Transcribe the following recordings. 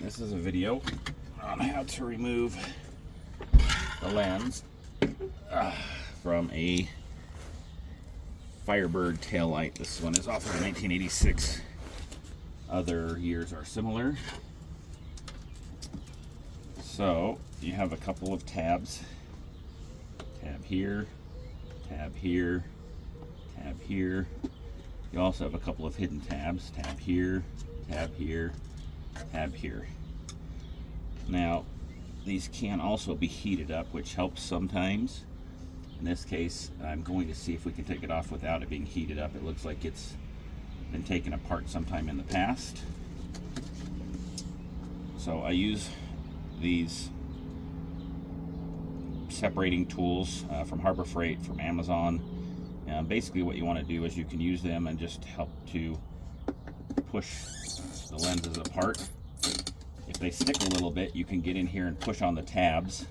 This is a video on how to remove the lens from a Firebird Taillight. This one is off of 1986. Other years are similar. So you have a couple of tabs. Tab here, tab here, tab here. You also have a couple of hidden tabs. Tab here, tab here, tab here. Now, these can also be heated up, which helps sometimes. In this case, I'm going to see if we can take it off without it being heated up. It looks like it's been taken apart sometime in the past. So I use these separating tools from Harbor Freight, from Amazon. Basically what you want to do is you can use them and just help to push the lenses apart. If they stick a little bit, you can get in here and push on the tabs,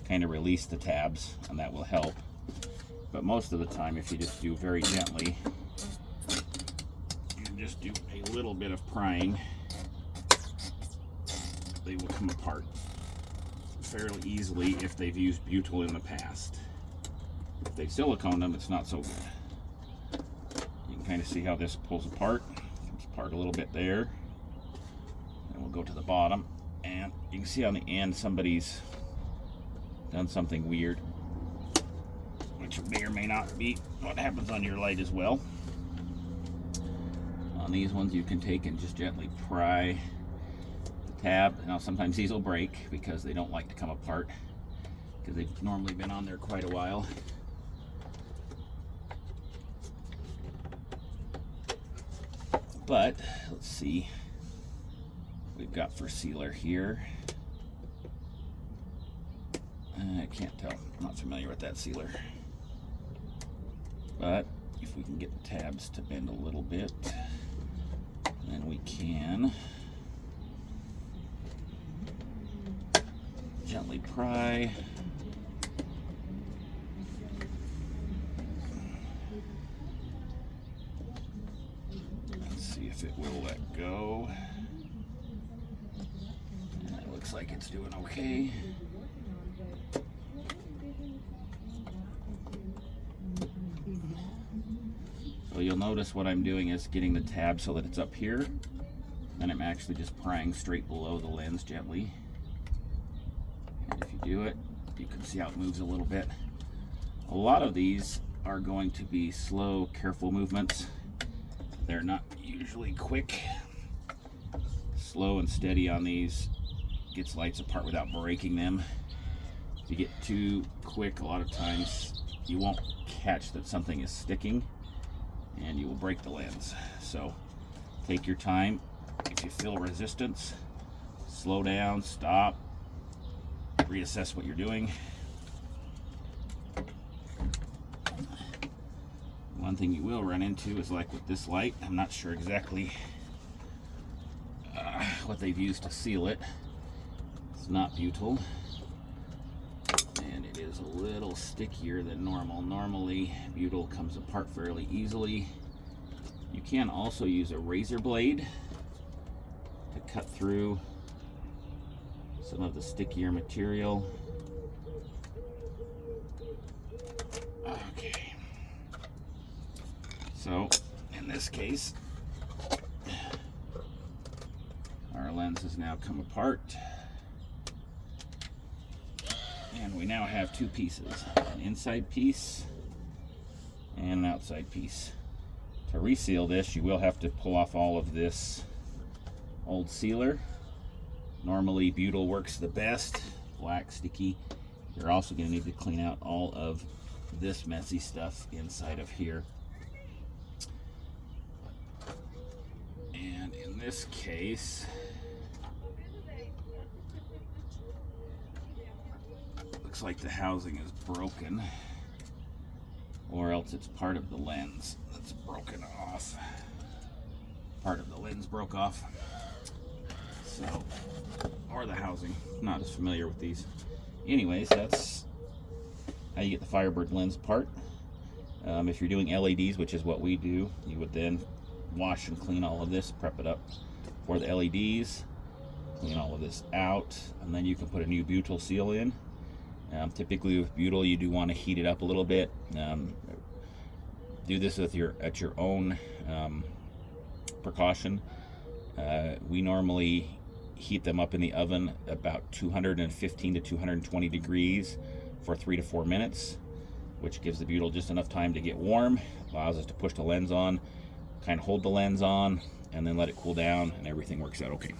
kind of release the tabs, and that will help. But most of the time, if you just do very gently, and just do a little bit of prying, they will come apart fairly easily if they've used butyl in the past. If they've siliconed them, it's not so good. You can kind of see how this pulls apart. Comes apart a little bit there. And we'll go to the bottom, and you can see on the end somebody's done something weird, which may or may not be what happens on your light as well. On these ones, you can take and just gently pry the tab. Now sometimes these will break because they don't like to come apart, because they've normally been on there quite a while. But let's see what we've got for sealer here. I can't tell. I'm not familiar with that sealer. But if we can get the tabs to bend a little bit, then we can gently pry. Let's see if it will let go. And it looks like it's doing okay. So you'll notice what I'm doing is getting the tab so that it's up here, and I'm actually just prying straight below the lens gently. And if you do it, you can see how it moves a little bit. A lot of these are going to be slow, careful movements. They're not usually quick. Slow and steady on these gets lights apart without breaking them. If you get too quick, a lot of times you won't catch that something is sticking, and you will break the lens. So take your time. If you feel resistance, slow down, stop, reassess what you're doing. One thing you will run into is, like with this light, I'm not sure exactly what they've used to seal it. It's not butyl, and it is a little stickier than normal. Normally, butyl comes apart fairly easily. You can also use a razor blade to cut through some of the stickier material. Okay. So, in this case, our lens has now come apart. And we now have two pieces, an inside piece and an outside piece. To reseal this, you will have to pull off all of this old sealer. Normally butyl works the best, black, sticky. You're also going to need to clean out all of this messy stuff inside of here. And in this case, looks like the housing is broken, or else it's part of the lens that's broken off. Part of the lens broke off. So, or the housing. Not as familiar with these. Anyways, that's how you get the Firebird lens apart. If you're doing LEDs, which is what we do, you would then wash and clean all of this, prep it up for the LEDs. Clean all of this out, and then you can put a new butyl seal in. Typically with butyl, you do want to heat it up a little bit. Do this with at your own precaution. We normally heat them up in the oven about 215 to 220 degrees for 3 to 4 minutes, which gives the butyl just enough time to get warm, allows us to push the lens on, kind of hold the lens on, and then let it cool down, and everything works out okay.